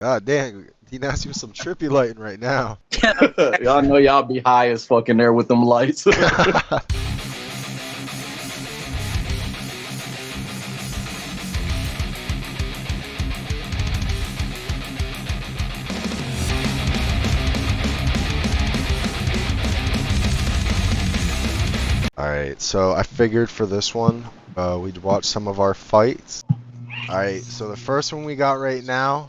God damn, he nasty with some trippy lighting right now. Y'all know y'all be high as fucking there with them lights. Alright, so I figured for this one, we'd watch some of our fights. Alright, so the first one we got right now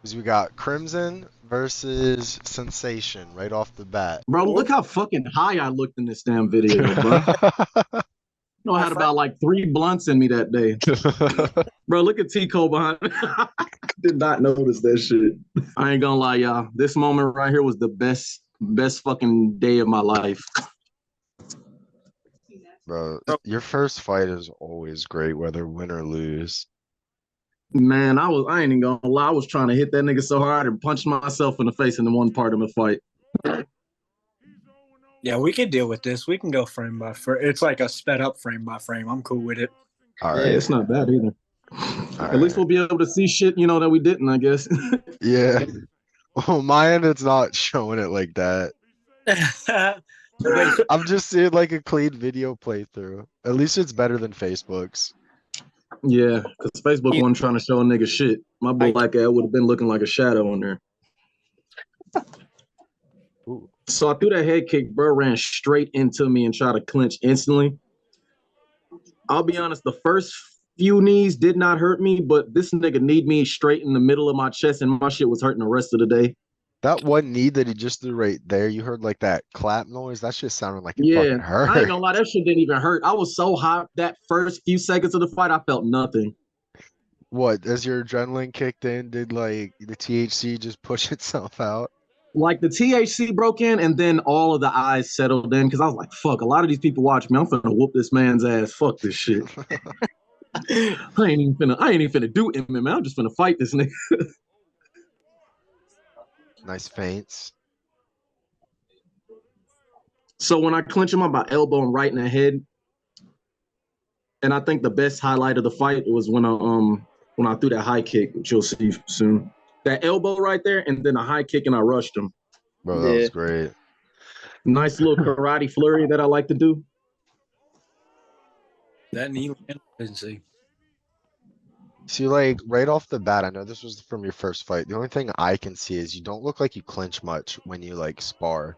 is we got Crimson versus Sensation right off the bat. Bro, look how fucking high I looked in this damn video, bro. I had about like 3 blunts in me that day. Bro, look at Tico behind me. Did not notice that shit. I ain't gonna lie, y'all. This moment right here was the best fucking day of my life. Bro, your first fight is always great, whether win or lose. Man, I ain't even gonna lie. I was trying to hit that nigga so hard and punched myself in the face in the one part of the fight. Yeah, we can deal with this. We can go frame by frame. It's like a sped up frame by frame. I'm cool with it. All Yeah, right. it's not bad either. All At least we'll be able to see shit, that we didn't, I guess. Yeah. Oh, my end, it's not showing it like that. I'm just seeing like a clean video playthrough. At least it's better than Facebook's. Yeah, because Facebook wasn't trying to show a nigga shit. My black ass would have been looking like a shadow on there. Ooh. So I threw that head kick, bro, ran straight into me and tried to clinch instantly. I'll be honest, the first few knees did not hurt me, but this nigga kneed me straight in the middle of my chest, and my shit was hurting the rest of the day. That one knee that he just threw right there, you heard like that clap noise? That shit sounded like it Yeah, fucking hurt. I ain't gonna lie, that shit didn't even hurt. I was so hot that first few seconds of the fight, I felt nothing. What, as your adrenaline kicked in, did like the THC just push itself out? Like the THC broke in, and then all of the eyes settled in because I was like, fuck, a lot of these people watch me. I'm finna whoop this man's ass. Fuck this shit. I ain't even finna do MMA. I'm just finna fight this nigga. Nice feints. So when I clinch him, I'm about elbow him right in the head. And I think the best highlight of the fight was when I threw that high kick, which you'll see soon. That elbow right there, and then a high kick, and I rushed him. Bro, that was great. Nice little karate flurry that I like to do. That knee didn't see. See, like right off the bat, I know this was from your first fight. The only thing I can see is you don't look like you clinch much when you like spar.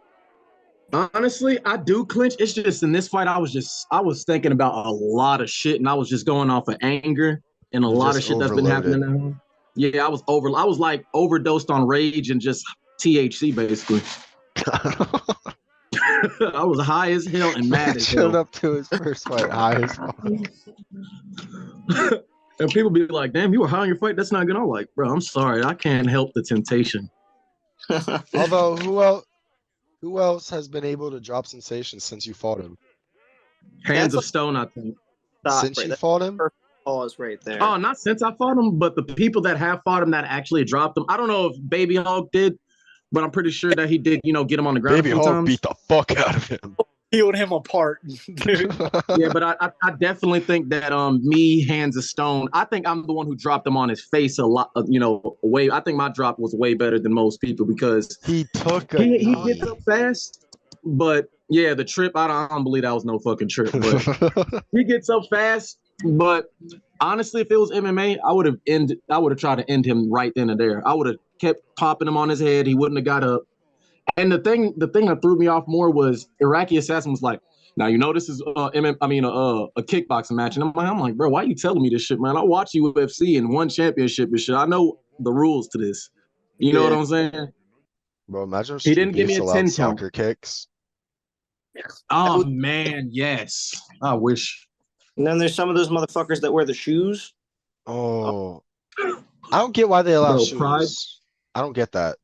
Honestly, I do clinch. It's just in this fight, I was thinking about a lot of shit, and I was just going off of anger and a lot of shit that's been happening now. Yeah, I was like overdosed on rage and just THC basically. I was high as hell and mad as hell. Showed up to his first fight high as hell. And people be like, damn, you were high on your fight? That's not good. I'm like, bro, I'm sorry. I can't help the temptation. Although, who else has been able to drop Sensation since you fought him? Hands of Stone, I think. Since you fought him? Pause right there. Oh, not since I fought him, but the people that have fought him that actually dropped him. I don't know if Baby Hawk did, but I'm pretty sure that he did, get him on the ground. Baby Hawk beat the fuck out of him. Peeled him apart, dude. Yeah, but I definitely think that me, Hands of Stone, I think I'm the one who dropped him on his face a lot, way. I think my drop was way better than most people because he he gets up fast, but yeah, the trip, I don't believe that was no fucking trip, but he gets up fast, but honestly, if it was MMA, I would have tried to end him right then and there. I would have kept popping him on his head. He wouldn't have got up. And the thing that threw me off more was Iraqi Assassin was like, now this is a kickboxing match. And I'm like, bro, why are you telling me this shit, man? I watch UFC and won championship and shit. I know the rules to this. You know what I'm saying? Bro, imagine if he didn't give me a 10 count. Soccer kicks. Oh man, yes. I wish. And then there's some of those motherfuckers that wear the shoes. Oh. I don't get why they allow shoes. Pride. I don't get that.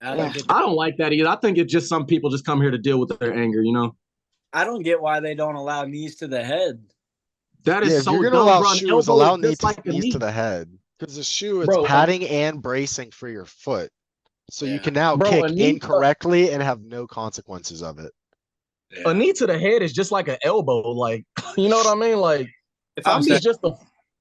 I don't like that either. I think it's just some people just come here to deal with their anger, I don't get why they don't allow knees to the head. That is if so you're gonna dumb, allow bro. shoes, allow knees to the head. Because the shoe is padding and bracing for your foot. So you can now kick incorrectly and have no consequences of it. A knee to the head is just like an elbow, like you know what I mean? Like if I'm just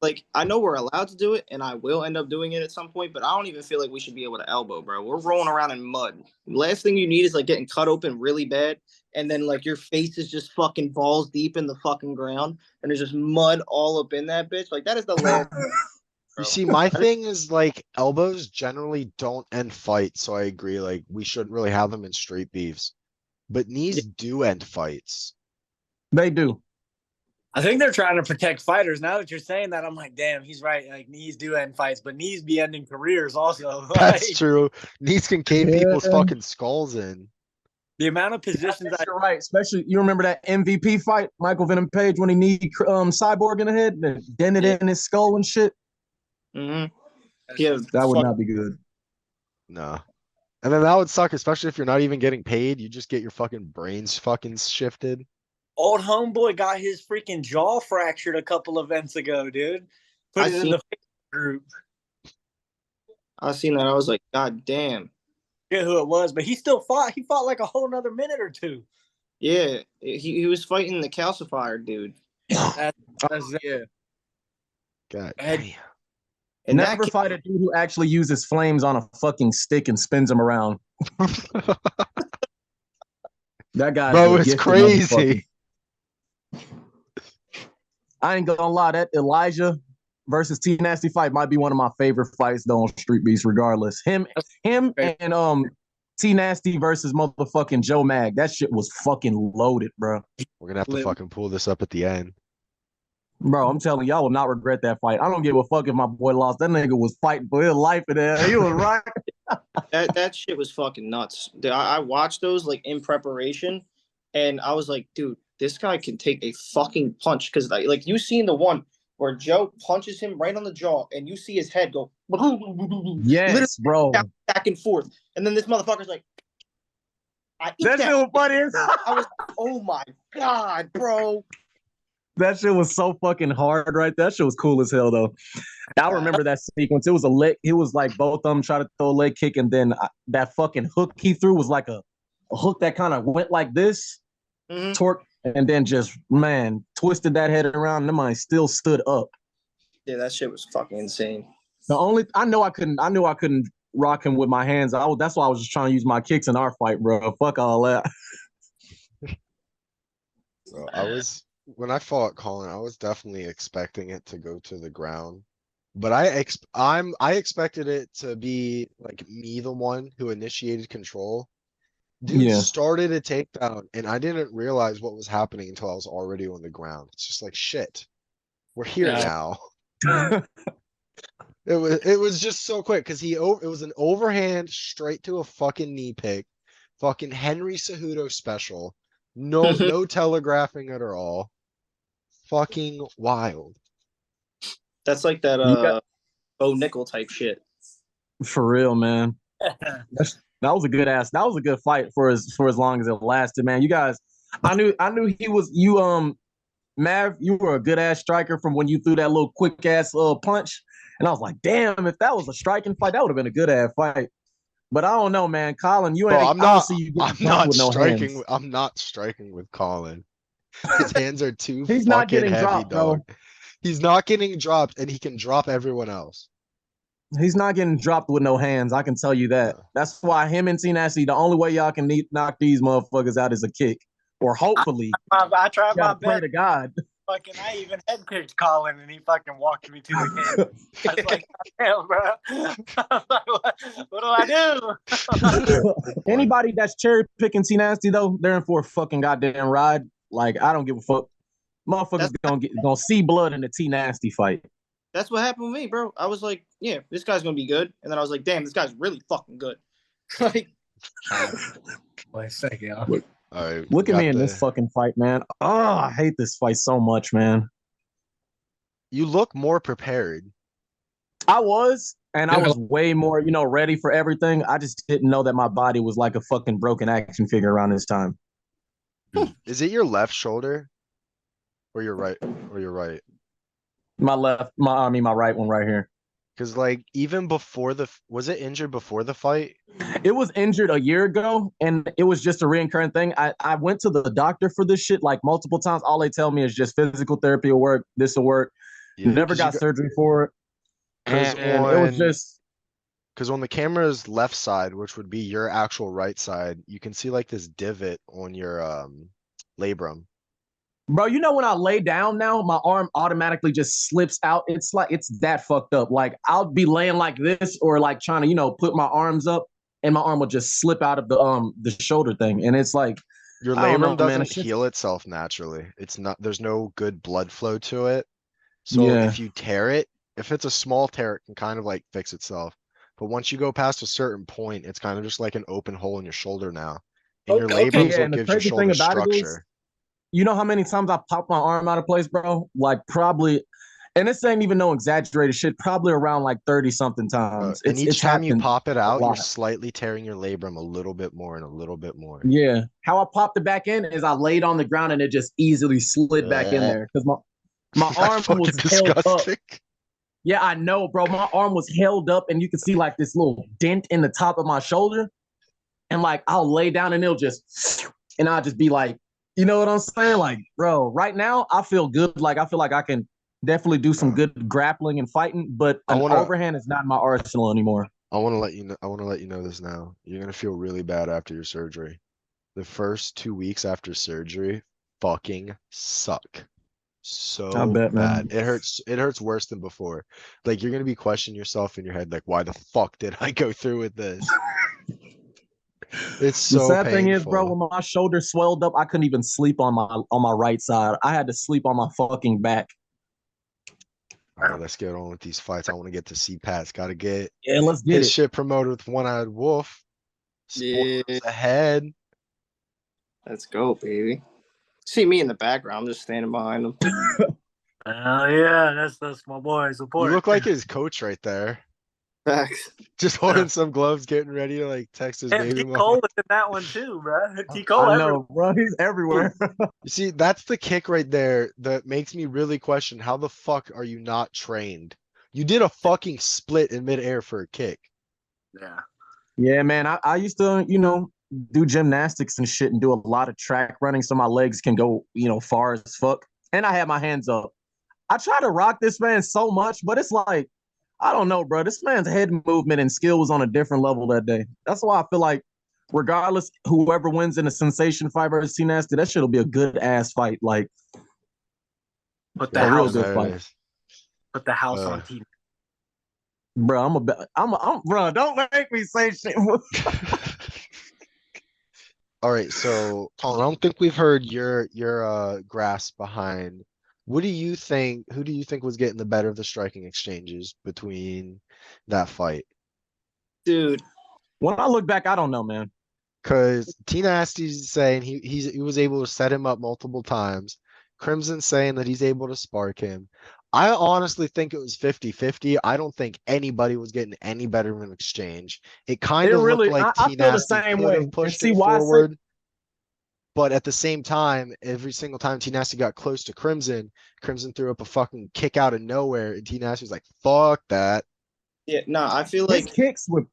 like I know we're allowed to do it, and I will end up doing it at some point, but I don't even feel like we should be able to elbow, bro. We're rolling around in mud. Last thing you need is like getting cut open really bad, and then like your face is just fucking balls deep in the fucking ground, and there's just mud all up in that bitch. Like that is the last. You see, my thing is like elbows generally don't end fights, so I agree. Like we shouldn't really have them in street beefs, but knees do end fights. They do. I think they're trying to protect fighters. Now that you're saying that, I'm like, damn, he's right. Like knees do end fights, but knees be ending careers also. That's Like, true. Knees can cave people's fucking skulls in. the amount of positions You're right. Especially, you remember that MVP fight, Michael Venom Page, when he kneed Cyborg in the head and dented in his skull and shit? Mm-hmm. Yeah, That would not be good. Nah. And then that would suck, especially if you're not even getting paid. You just get your fucking brains fucking shifted. old homeboy got his freaking jaw fractured a couple events ago, dude. Put it in the Facebook group. I seen that. I was like, God damn. Forget who it was, but he still fought. He fought like a whole nother minute or two. Yeah, he was fighting the calcifier dude. That's Yeah. God Ed- damn. And Never fight a dude who actually uses flames on a fucking stick and spins them around. That guy, Bro, it's crazy. I ain't gonna lie, that Elijah versus T Nasty fight might be one of my favorite fights though on Street Beefs, regardless. Him and T Nasty versus motherfucking Joe Mag. That shit was fucking loaded, bro. We're gonna have to fucking pull this up at the end. Bro, I'm telling y'all will not regret that fight. I don't give a fuck if my boy lost. That nigga was fighting for his life in there. He was right. that shit was fucking nuts. I watched those like in preparation, and I was like, dude, this guy can take a fucking punch because like you seen the one where Joe punches him right on the jaw, and you see his head go yes, bro, back and forth, and then this motherfucker's like, that's so funny. I was, oh my god, bro. That shit was so fucking hard, right? That shit was cool as hell, though. I remember that sequence. It was a leg. It was like both of them try to throw a leg kick, and then that fucking hook he threw was like a hook that kind of went like this, torque, and then just twisted that head around, and the mind still stood up. Yeah, that shit was fucking insane. I knew I couldn't rock him with my hands. That's why I was just trying to use my kicks in our fight, bro. Fuck all that. So when I fought Colin, I was definitely expecting it to go to the ground, but I expected it to be like me, the one who initiated control. Dude started a takedown, and I didn't realize what was happening until I was already on the ground. It's just like shit. We're here now. It was just so quick because it was an overhand straight to a fucking knee pick, fucking Henry Cejudo special. No telegraphing at all. Fucking wild. That's like that Bo Nickel type shit. For real, man. That was a good ass. That was a good fight for as long as it lasted, man. You guys, I knew he was Mav. You were a good ass striker from when you threw that little quick ass punch, and I was like, damn, if that was a striking fight, that would have been a good ass fight. But I don't know, man. Colin, you ain't. Bro, I'm not striking with Colin. His hands are too He's fucking not getting heavy, dropped, dog. bro. He's not getting dropped, and he can drop everyone else. He's not getting dropped with no hands. I can tell you that. That's why him and T Nasty, the only way y'all can knock these motherfuckers out is a kick, or hopefully. I tried my Pray best. to God. Fucking, I even head kicked Colin, and he fucking walked me to the game. I was like, damn, bro. I was like, what do I do? Anybody that's cherry picking T Nasty though, they're in for a fucking goddamn ride. Like I don't give a fuck. Motherfuckers gonna see blood in the T Nasty fight. That's what happened with me, bro. I was like, yeah, this guy's gonna be good, and then I was like, damn, this guy's really fucking good. Like, wait a second. All right, look at me in this fucking fight, man. Oh, I hate this fight so much, man. You look more prepared. I was, and I was way more, ready for everything. I just didn't know that my body was like a fucking broken action figure around this time. Is it your left shoulder? Or your right? My right one right here. Because like even before was it injured before the fight? It was injured a year ago, and it was just a recurring thing. I went to the doctor for this shit like multiple times. All they tell me is just physical therapy will work. This will work. Yeah, Never got surgery for it. because And it was just, on the camera's left side, which would be your actual right side, you can see like this divot on your labrum. bro, you know when I lay down now, my arm automatically just slips out. It's like it's that fucked up. Like I'll be laying like this or like trying to, put my arms up and my arm will just slip out of the shoulder thing. And it's like, Your I don't labrum know, man. doesn't heal itself naturally. It's not, there's no good blood flow to it. So Yeah. if you tear it, if it's a small tear, it can kind of like fix itself. But once you go past a certain point, it's kind of just like an open hole in your shoulder now. And your Okay. labrum is Yeah, what and the gives your crazy thing shoulder about it is, structure. you know how many times I popped my arm out of place, bro? Like probably, and this ain't even no exaggerated shit, probably around like 30 something times. And each It's time you happened pop it a out, you're lot. slightly tearing your labrum a little bit more and a little bit more. Yeah. How I popped it back in is I laid on the ground and it just easily slid back in there. Because my That's arm fucking was held up. disgusting. Yeah, I know, bro. My arm was held up and you can see like this little dent in the top of my shoulder. And like I'll lay down and it'll just, and I'll just be like, you know what I'm saying? Like, bro, right now I feel good. Like I feel like I can definitely do some good grappling and fighting, but an overhand is not in my arsenal anymore. I want to let you know. I want to let you know this now. You're gonna feel really bad after your surgery. The first 2 weeks after surgery fucking suck. I So bet, bad. man. It hurts. It hurts worse than before. Like you're gonna be questioning yourself in your head, like, why the fuck did I go through with this? It's The so sad thing is, bro, painful. when my shoulder swelled up, I couldn't even sleep on my right side. I had to sleep on my fucking back. All right, let's get on with these fights. I want to get to see Pat's. Got to get Yeah, let's get his it. shit promoted with One-Eyed Wolf. Spoilers Yeah. ahead. Let's go, baby. See me in the background. I'm just standing behind him. Oh yeah, that's my boy. You Support. look like his coach right there. Facts. Just holding some gloves, getting ready to like text his And baby T. mom. Cole was in that one too, bro. T. Cole I everywhere. know, bro. He's everywhere. You see, that's the kick right there that makes me really question how the fuck are you not trained? You did a fucking split in midair for a kick. Yeah. Yeah, man. I used to, do gymnastics and shit and do a lot of track running so my legs can go, far as fuck. And I had my hands up. I try to rock this man so much, but it's like, I don't know, bro. This man's head movement and skill was on a different level that day. That's why I feel like, regardless, whoever wins in a sensation fight versus T Nasty, that shit'll be a good ass fight. Like, Put the a real house. good fight. Put the house on T. Bro, bro, don't make me say shit. All right, so Colin, I don't think we've heard your grasp behind. What do you think? Who do you think was getting the better of the striking exchanges between that fight? Dude. When I look back, I don't know, man. Because T Nasty's saying he was able to set him up multiple times. Crimson's saying that he's able to spark him. I honestly think it was 50-50. I don't think anybody was getting any better of an exchange. It kind It of looked really, like I T feel the Nasty same could way. have And pushed see it why I say, forward. But at the same time, every single time T Nasty got close to Crimson, Crimson threw up a fucking kick out of nowhere, and T Nasty was like, "Fuck that." Yeah, no, I feel his like. kicks were,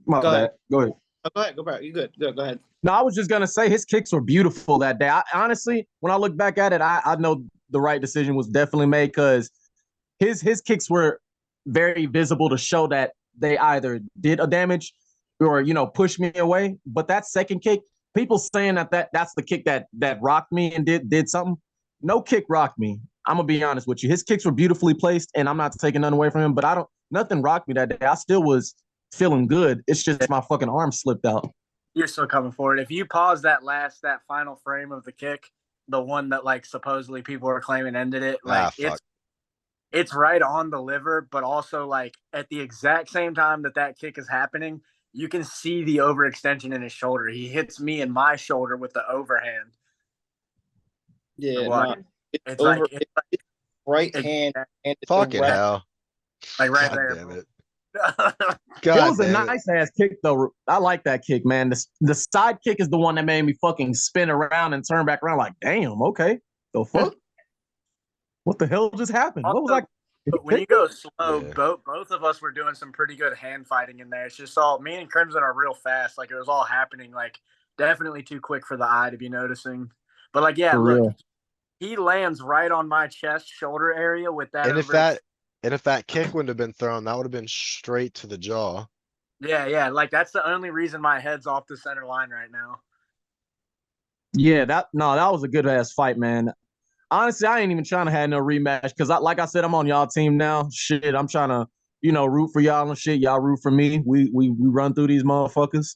my Go bad. ahead. Go ahead. Oh, go ahead. Go back. You good. Go ahead. No, I was just gonna say his kicks were beautiful that day. Honestly, when I look back at it, I know the right decision was definitely made because his kicks were very visible to show that they either did a damage or pushed me away. But that second kick, people saying that's the kick that rocked me and did something. No kick rocked me. I'm gonna be honest with you. His kicks were beautifully placed, and I'm not taking none away from him. But nothing rocked me that day. I still was feeling good. It's just my fucking arm slipped out. You're still coming forward. If you pause that final frame of the kick, the one that like supposedly people are claiming ended it, like it's right on the liver, but also like at the exact same time that kick is happening, you can see the overextension in his shoulder. He hits me in my shoulder with the overhand. Yeah, no, it's right hand. And Fucking hell. Like right God there. damn it. It was a nice ass kick though. I like that kick, man. The side kick is the one that made me fucking spin around and turn back around. Like, damn, okay, the fuck, what the hell just happened? Also, what was I? When you go slow, both of us were doing some pretty good hand fighting in there. It's just all me and Crimson are real fast. Like it was all happening like definitely too quick for the eye to be noticing. But like, yeah, For look, real. he lands right on my chest shoulder area with that. And if that kick wouldn't have been thrown, that would have been straight to the jaw. Yeah, like that's the only reason my head's off the center line right now. Yeah, that was a good ass fight, man. Honestly, I ain't even trying to have no rematch because, like I said, I'm on y'all team now. Shit, I'm trying to, root for y'all and shit. Y'all root for me. We run through these motherfuckers,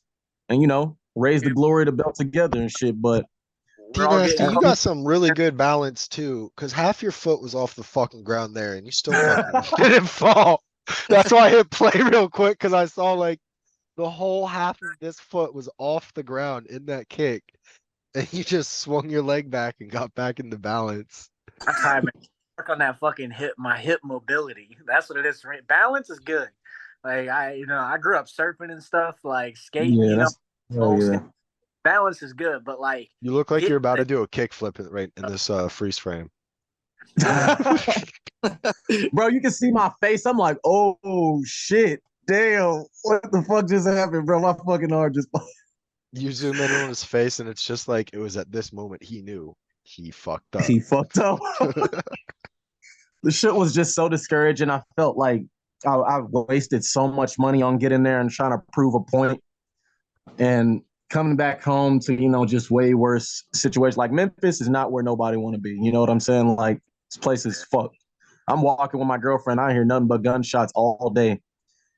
and raise the glory of the belt together and shit. But Nasty, you got some really good balance too, because half your foot was off the fucking ground there, and you still fucking didn't fall. That's why I hit play real quick, because I saw like the whole half of this foot was off the ground in that kick, and you just swung your leg back and got back into balance. That's how I work on that fucking my hip mobility. That's what it is for me. Balance is good. Like I grew up surfing and stuff, like skating. Yeah. Balance is good, but like you look like you're about to do a kickflip right in this freeze frame. Bro, you can see my face. I'm like, oh shit, damn, what the fuck just happened, bro? My fucking arm just. You zoom in on his face, and it's just like it was at this moment he knew he fucked up. He fucked up. The shit was just so discouraging. I felt like I wasted so much money on getting there and trying to prove a point, and coming back home to just way worse situation. Like Memphis is not where nobody want to be. You know what I'm saying? Like this place is fucked. I'm walking with my girlfriend. I hear nothing but gunshots all day.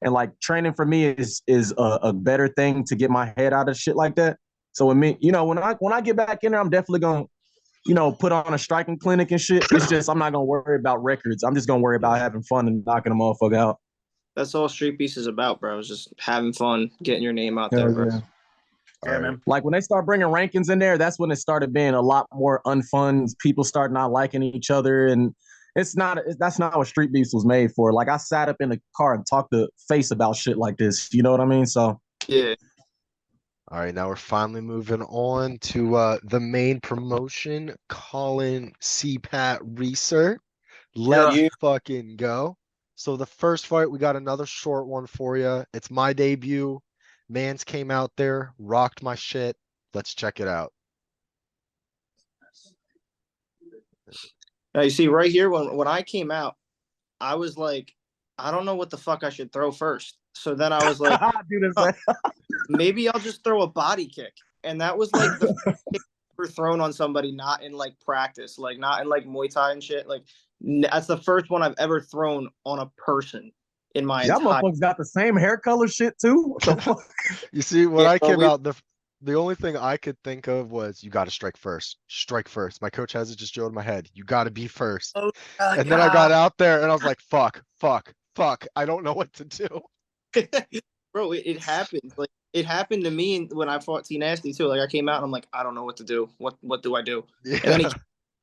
And like training for me is a better thing to get my head out of shit like that. So when I get back in there, I'm definitely gonna put on a striking clinic and shit. It's just I'm not gonna worry about records. I'm just gonna worry about having fun and knocking a motherfucker out. That's all Street Beefs is about, bro. It's just having fun, getting your name out there, bro. Yeah, man. Like when they start bringing rankings in there, that's when it started being a lot more unfun. People start not liking each other, and that's not what Street Beefs was made for. Like I sat up in the car and talked to Face about shit like this. You know what I mean? So yeah. All right, now we're finally moving on to the main promotion, Colin CPAT Reeser. Let's fucking go. So the first fight, we got another short one for you. It's my debut. Mans came out there, rocked my shit. Let's check it out. Now you see right here, when I came out, I was like, I don't know what the fuck I should throw first. So then I was like, maybe I'll just throw a body kick. And that was like the first kick ever thrown on somebody, not in like practice, like not in like Muay Thai and shit. Like that's the first one I've ever thrown on a person in my entire. Y'all motherfuckers got the same hair color shit too. What the fuck? You see, when I came out, the only thing I could think of was you got to strike first. Strike first. My coach has it just drilled in my head. You got to be first. Oh, and then I got out there and I was like, fuck. I don't know what to do. Bro, it happened. Like it happened to me when I fought T Nasty too. Like I came out and I'm like, I don't know what to do. What do I do? Yeah.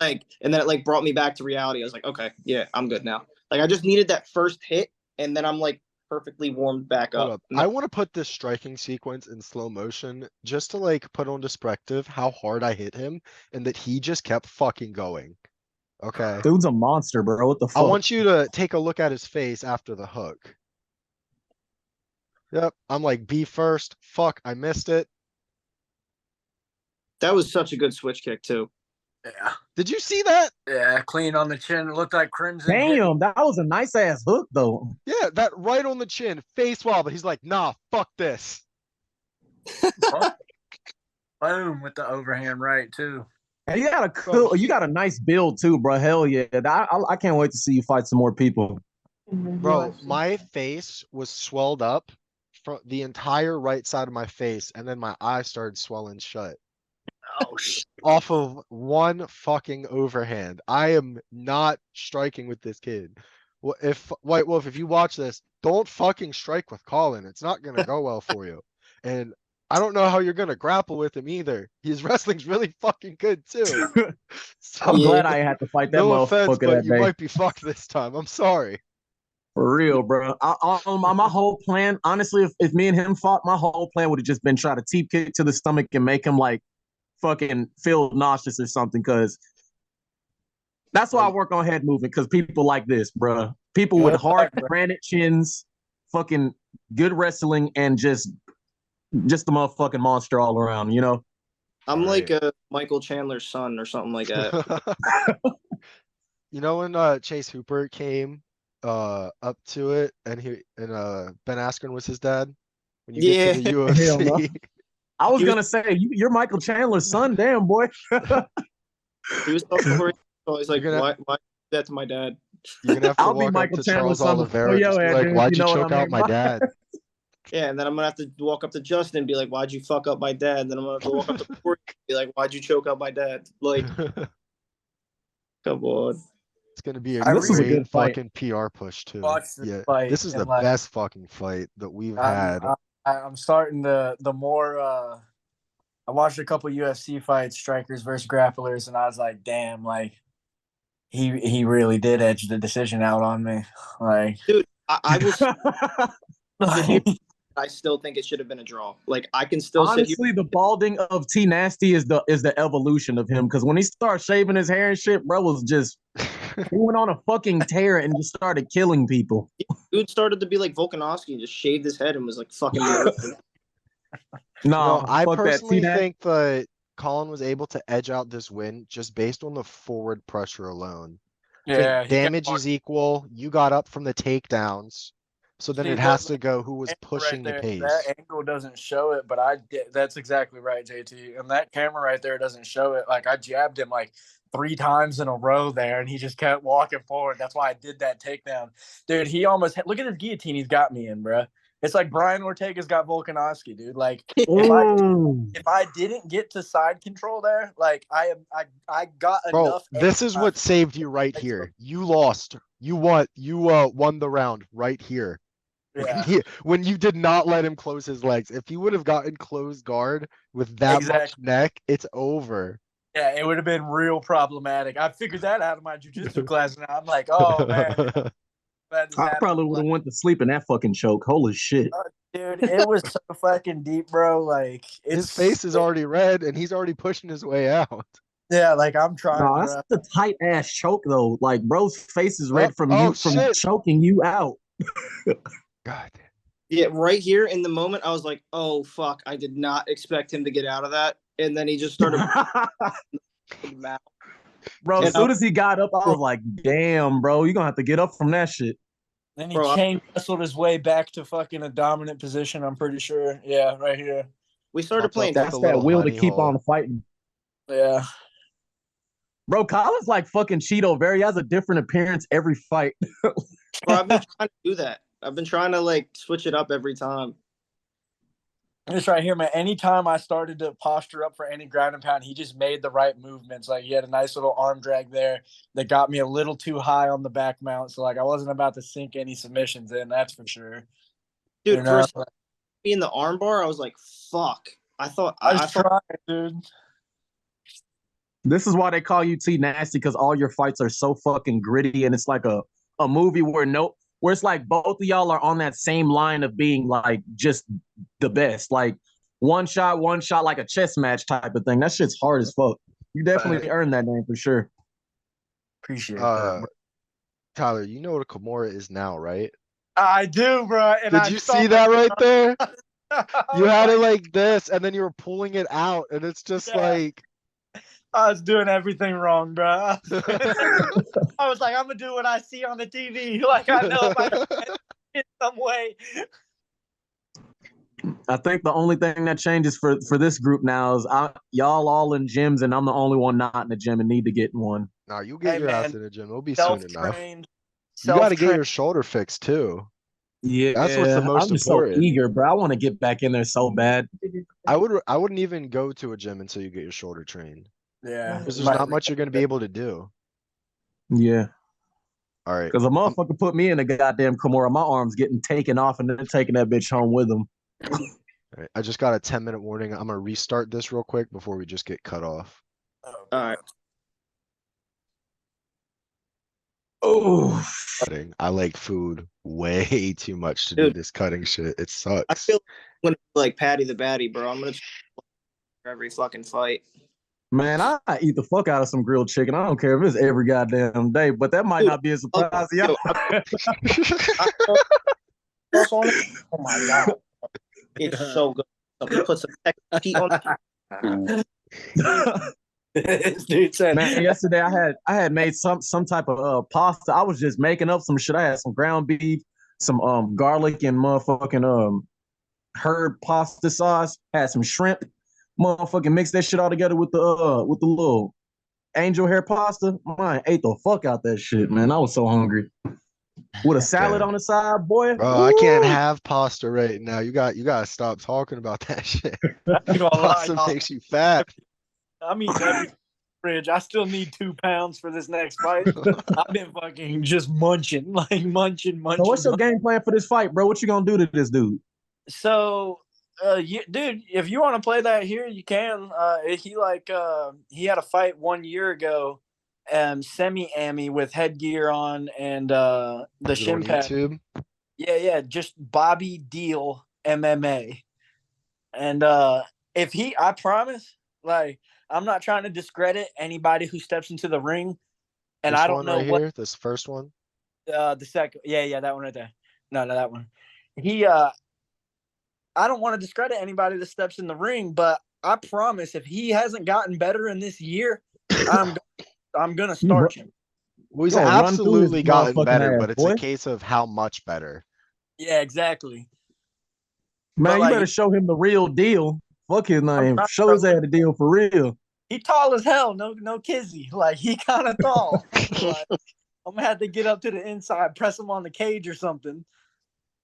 And then it like brought me back to reality. I was like, okay, yeah, I'm good now. Like I just needed that first hit, and then I'm like perfectly warmed back up. I want to put this striking sequence in slow motion just to like put on perspective how hard I hit him and that he just kept fucking going. Okay. Dude's a monster, bro. What the fuck? I want you to take a look at his face after the hook. Yep. I'm like, be first. Fuck, I missed it. That was such a good switch kick too. Yeah. Did you see that? Yeah, clean on the chin. It looked like Crimson. Damn, that was a nice ass hook though. Yeah, that right on the chin, face wobble. He's like, nah, fuck this. Boom with the overhand right too. And you got a nice build too, bro. Hell yeah. I can't wait to see you fight some more people. Bro, my face was swelled up from the entire right side of my face, and then my eyes started swelling shut. Oh shit. Off of one fucking overhand. I am not striking with this kid. Well, if White Wolf, if you watch this, don't fucking strike with Colin. It's not gonna go well for you. And I don't know how you're gonna grapple with him either. His wrestling's really fucking good too. So, I'm glad I had to fight that motherfucker offense, but you day. might be fucked this time. I'm sorry. For real, bro. My whole plan, honestly, if me and him fought, my whole plan would have just been try to teep kick to the stomach and make him like fucking feel nauseous or something, because that's why I work on head movement, because people like this, bro. People with hard granite chins, fucking good wrestling, and just the motherfucking monster all around, you know? I'm like a Michael Chandler's son or something like that. You know when Chase Hooper came up to it and Ben Askren was his dad when you get to the Hell no. UFC. I was gonna say you're Michael Chandler's son, damn boy. He was so he's like, why do that to my dad? You're gonna have to I'll be walk up Michael to Chandler's Charles son before Oliveira and just be like, dude, why'd you know choke what I out mean? my dad? Yeah, and then I'm gonna have to walk up to Justin and be like, why'd you fuck up my dad? And then I'm gonna have to walk up to Corey and be like, why'd you choke out my dad? Like, come on. It's gonna be a This was a great good fight. fucking PR push too. Watch this Yeah, fight this is the and, like, best fucking fight that we've had. I'm starting to the more I watched a couple UFC fights, strikers versus grapplers, and I was like, damn, like he really did edge the decision out on me. Like, dude, I will. I still think it should have been a draw. Like, I can still honestly, the balding of T Nasty is the evolution of him, because when he started shaving his hair and shit, bro was just he went on a fucking tear and just started killing people. Dude started to be like Volkanovski, just shaved his head and was like fucking. No, I personally think that Colin was able to edge out this win just based on the forward pressure alone. yeah, damage is equal. You got up from the takedowns. So then it has to go who was pushing the pace. That angle doesn't show it, but that's exactly right, JT. And that camera right there doesn't show it. Like, I jabbed him like 3 times in a row there, and he just kept walking forward. That's why I did that takedown. Dude, he almost look at his guillotine he's got me in, bro. It's like Brian Ortega's got Volkanovski, dude. Like, if I didn't get to side control there, like I got enough. Bro, this is what saved you right here. You lost. You won. You won the round right here. Yeah. When you did not let him close his legs. If he would have gotten closed guard with that much neck, it's over. Yeah, it would have been real problematic. I figured that out of my jiu-jitsu class now. I'm like, oh man. I probably would have went to sleep in that fucking choke. Holy shit. Dude, it was so fucking deep, bro. Like, his face is already red and he's already pushing his way out. Yeah, like I'm trying. No, that's a tight ass choke though. Like, bro's face is red from choking you out. God. Yeah, right here in the moment, I was like, "Oh fuck!" I did not expect him to get out of that, and then he just started. Bro, as soon as he got up, I was like, "Damn, bro, you're gonna have to get up from that shit." Then he chain wrestled his way back to fucking a dominant position. I'm pretty sure. Yeah, right here. We started playing. That's that will to keep on fighting. Yeah. Bro, Colin's like fucking Cheeto. He has a different appearance every fight. Bro, I've been trying to do that. I've been trying to like switch it up every time. This right here, man. Anytime I started to posture up for any ground and pound, he just made the right movements. Like, he had a nice little arm drag there that got me a little too high on the back mount. So, like, I wasn't about to sink any submissions in, that's for sure. Dude, first in the arm bar, I was like, fuck. I thought I was trying, dude. This is why they call you T Nasty, because all your fights are so fucking gritty, and it's like a movie where it's like both of y'all are on that same line of being like just the best. Like one shot, like a chess match type of thing. That shit's hard as fuck. You definitely earned that name for sure. Appreciate that. Tyler, you know what a Kimura is now, right? I do, bro. And Did you see that right there? You had it like this, and then you were pulling it out, and it's just like... I was doing everything wrong, bro. I was like, I'm gonna do what I see on the TV. Like, I know if I can in some way. I think the only thing that changes for this group now is y'all all in gyms, and I'm the only one not in the gym and need to get in one. Nah, you get your ass in the gym. It'll be soon enough. You gotta get your shoulder fixed too. Yeah, that's what's the most important. So eager, bro. I want to get back in there so bad. I wouldn't even go to a gym until you get your shoulder trained. Yeah, because there's not much you're gonna be able to do. Yeah. All right. Because a motherfucker put me in a goddamn Kimura, my arm's getting taken off, and then taking that bitch home with him. All right. I just got a 10-minute warning. I'm gonna restart this real quick before we just get cut off. All right. Oh, I like food way too much to do this cutting shit. It sucks. I feel when like Patty the Batty, bro. I'm gonna for every fucking fight. Man, I eat the fuck out of some grilled chicken. I don't care if it's every goddamn day, but that might not be a surprise to y'all. Oh my god, it's so good. Somebody put some heat on it. This dude said, Man, yesterday I had made some type of pasta. I was just making up some shit. I had some ground beef, some garlic and motherfucking herb pasta sauce. Had some shrimp. Motherfucking mixed that shit all together with the little angel hair pasta. Man, ate the fuck out that shit, man. I was so hungry. With a salad Damn. on the side, boy. Bro, I can't have pasta right now. You gotta stop talking about that shit. Pasta makes you fat. I'm eating every fridge. I still need 2 pounds for this next fight. I've been fucking just munching, like munching. So what's your game plan for this fight, bro? What you gonna do to this dude? So, dude, if you want to play that here, you can. He had a fight 1 year ago, semi-ammy with headgear on and the shin pad. YouTube? Yeah, just Bobby Deal MMA. And I promise, like, I'm not trying to discredit anybody who steps into the ring. And This I don't one know right what here, this first one. the second, yeah, that one right there. No, that one. I don't want to discredit anybody that steps in the ring, but I promise if he hasn't gotten better in this year, I'm gonna start him. Well, he's Yo, run through absolutely his gotten motherfucking better, ass, but it's boy. a case of how much better. Yeah, exactly. Man, But, you like, better show him the real deal. Fuck his name. not, Show his ass the deal for real. He tall as hell, no kizzy. Like, he kind of tall. Like, I'm gonna have to get up to the inside, press him on the cage or something.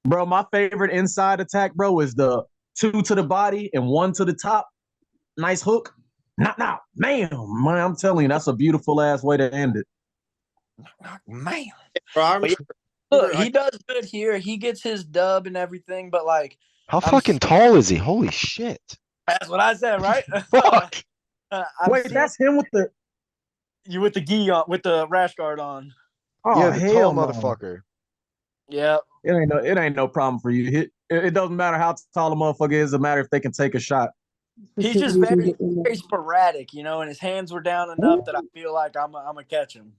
Bro, my favorite inside attack, bro, is the 2 to the body and 1 to the top. Nice hook. Now, man, I'm telling you, that's a beautiful ass way to end it. Man. Bro, Look, he does good here. He gets his dub and everything, but like, How fucking tall is he? Holy shit. that's what I said, right? Fuck. Wait, that's him with the with the gi on, with the rash guard on. oh Yeah, the hell tall no. motherfucker. Yeah. It ain't no problem for you. It doesn't matter how tall a motherfucker is. It matter if they can take a shot. He's just very, very sporadic, and his hands were down enough that I feel like I'm gonna catch him.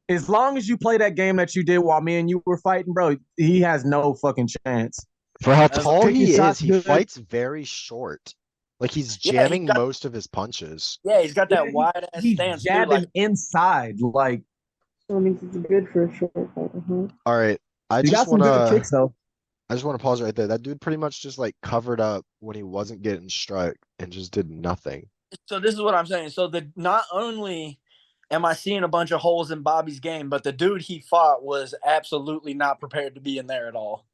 As long as you play that game that you did while me and you were fighting, bro, he has no fucking chance. For how tall he is, he good. fights very short. Like he's jamming most of his punches. Yeah, he's got that wide ass stance. He's jabbing inside, like. So it means it's good for a short fight. All right, I You got just some good wanna kicks though. I just want to pause right there. That dude pretty much just like covered up when he wasn't getting struck and just did nothing. So this is what I'm saying. So not only am I seeing a bunch of holes in Bobby's game, but the dude he fought was absolutely not prepared to be in there at all.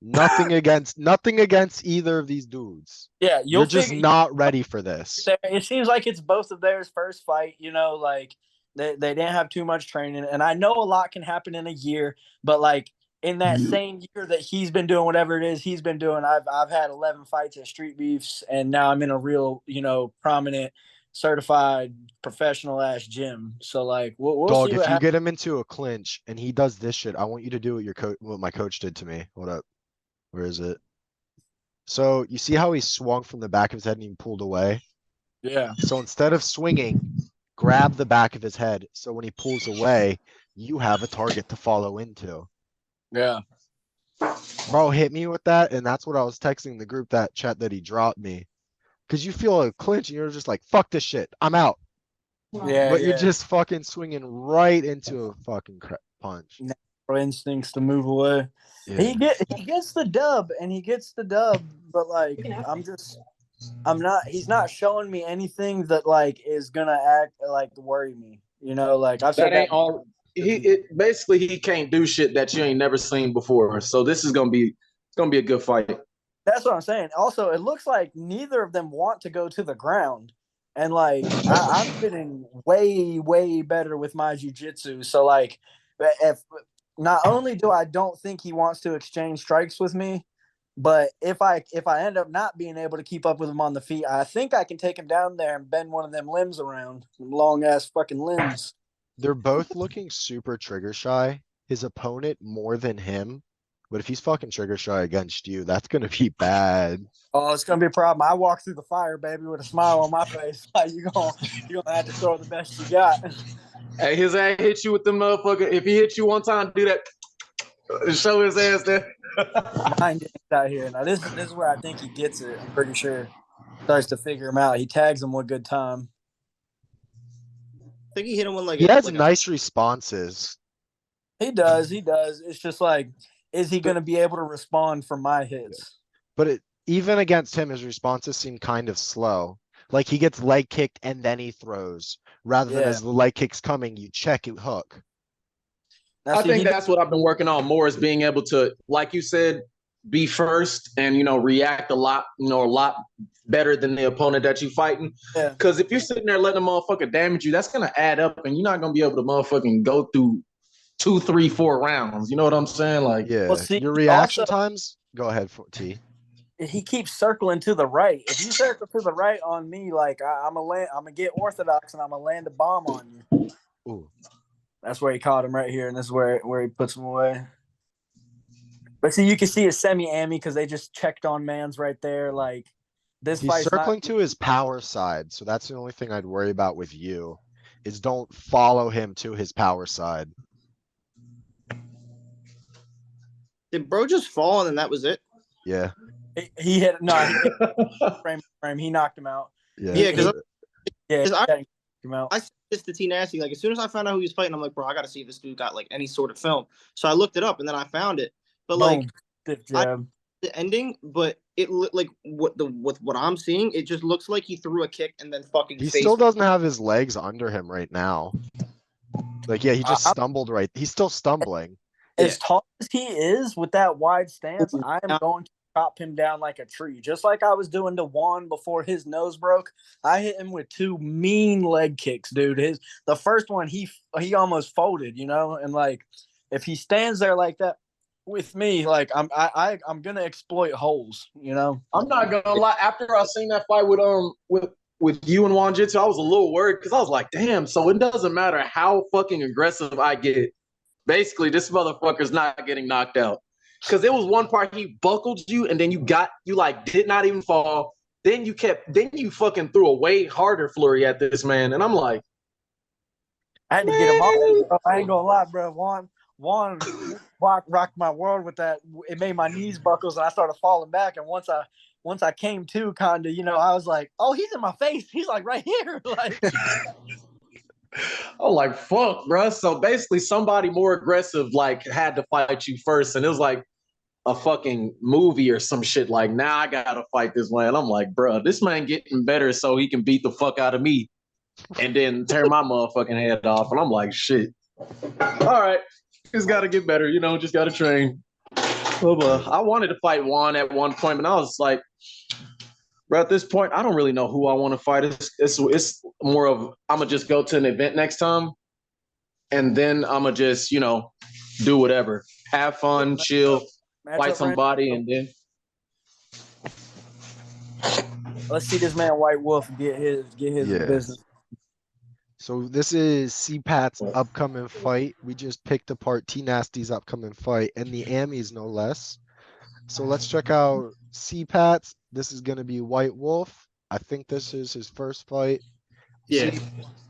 Nothing against either of these dudes. Yeah, you're just not ready for this. It seems like it's both of theirs first fight. Like they didn't have too much training, and I know a lot can happen in a year, but like in that same year that he's been doing whatever it is he's been doing, I've had 11 fights at Street Beefs, and now I'm in a real prominent, certified, professional ass gym. So like we'll Dog, see if what you get him into a clinch and he does this shit, I want you to do what my coach did to me. Hold up. Where is it? So you see how he swung from the back of his head and he pulled away? Yeah. So instead of swinging, grab the back of his head. So when he pulls away, you have a target to follow into. Yeah. Bro, hit me with that. And that's what I was texting the group that chat that he dropped me. Because you feel a clinch and you're just like, fuck this shit. I'm out. Yeah. But you're just fucking swinging right into a fucking punch. Natural instincts to move away. Yeah. He gets the dub, but like he's not showing me anything that like is gonna act like worry me. Like I've said that ain't all. Basically he can't do shit that you ain't never seen before. So this is gonna be a good fight. That's what I'm saying. Also, it looks like neither of them want to go to the ground. And like I'm getting way, way better with my jiu-jitsu. So like if not only do I don't think he wants to exchange strikes with me, but if I end up not being able to keep up with him on the feet, I think I can take him down there and bend one of them limbs around. Long ass fucking limbs. They're both looking super trigger shy. His opponent more than him. But if he's fucking trigger shy against you, that's gonna be bad. Oh, it's gonna be a problem. I walk through the fire, baby, with a smile on my face. Like you're gonna have to throw the best you got. Hey, his ass hit you with the motherfucker. If he hit you one time, do that. Show his ass there. Mine gets out here. Now this is where I think he gets it. I'm pretty sure. Starts to figure him out. He tags him with good time. I think he hit him with like he has nice responses. He does. It's just like, is he going to be able to respond for my hits? But even against him, his responses seem kind of slow. Like he gets leg kicked and then he throws, rather than as the leg kick's coming, you check it hook. I think that's what I've been working on more, is being able to, like you said, be first and, react a lot better than the opponent that you're fighting. Because if you're sitting there letting a motherfucker damage you, that's going to add up and you're not going to be able to motherfucking go through 2, 3, 4 rounds. You know what I'm saying? Like, your reaction times. Go ahead, T. He keeps circling to the right. If you circle to the right on me, like I'm gonna get orthodox and I'm gonna land a bomb on you. Ooh. That's where he caught him right here, and this is where he puts him away. But see, you can see his semi-ammy because they just checked on man's right there. Like this he's circling to his power side, so that's the only thing I'd worry about with you, is don't follow him to his power side. Did bro just fall and then that was it? Yeah. He hit frame. He knocked him out. Yeah, because I said this to T Nasty. Like as soon as I found out who he was fighting, I'm like, bro, I got to see if this dude got like any sort of film. So I looked it up and then I found it. But like the ending, but it looked like with what I'm seeing, it just looks like he threw a kick and then fucking. He still doesn't have his legs under him right now. Like he just stumbled right. He's still stumbling. As tall as he is with that wide stance, I am going to chop him down like a tree. Just like I was doing to Juan before his nose broke. I hit him with 2 mean leg kicks, dude. The first one he almost folded, and like if he stands there like that with me, like I'm gonna exploit holes, I'm not gonna lie. After I seen that fight with you and Juan Jitsu, I was a little worried because I was like, damn, so it doesn't matter how fucking aggressive I get. Basically, this motherfucker's not getting knocked out. Because there was one part he buckled you, and then you did not even fall. Then you fucking threw a way harder flurry at this man. And I'm like, I had to get him off. Bro. I ain't gonna lie, bro. Juan rocked my world with that. It made my knees buckles, and I started falling back. And once I came to, kind of, I was like, oh, he's in my face. He's like right here. Like. Oh, like fuck, bro. So basically, somebody more aggressive like had to fight you first, and it was like a fucking movie or some shit. Like, now I gotta fight this man. I'm like, bro, this man getting better so he can beat the fuck out of me, and then tear my motherfucking head off. And I'm like, shit. All right, just gotta get better, just gotta train. I wanted to fight Juan at one point, but I was like, bro, at this point, I don't really know who I want to fight. It's more of I'm gonna just go to an event next time, and then I'm gonna just do whatever, have fun, chill, fight somebody, and then let's see this man White Wolf get his business. So this is CPAT's upcoming fight. We just picked apart T Nasty's upcoming fight, and the Amis no less. So let's check out CPAT's. This is going to be White Wolf. I think this is his first fight. Yeah.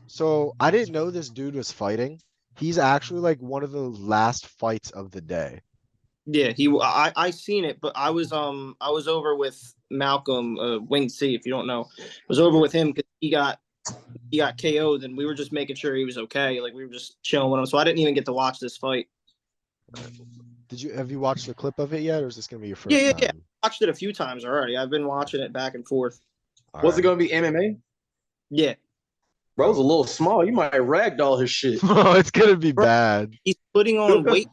So I didn't know this dude was fighting. He's actually like one of the last fights of the day. Yeah, I seen it, but I was over with Malcolm Wing C, if you don't know. I was over with him because he got KO'd, and we were just making sure he was okay. Like we were just chilling with him, so I didn't even get to watch this fight. Have you watched the clip of it yet, or is this gonna be your first time? Yeah. I watched it a few times already. I've been watching it back and forth. Was it gonna be MMA? Yeah. Bro's a little small. You might ragdoll his shit. Oh, it's gonna be bad. He's putting on weight,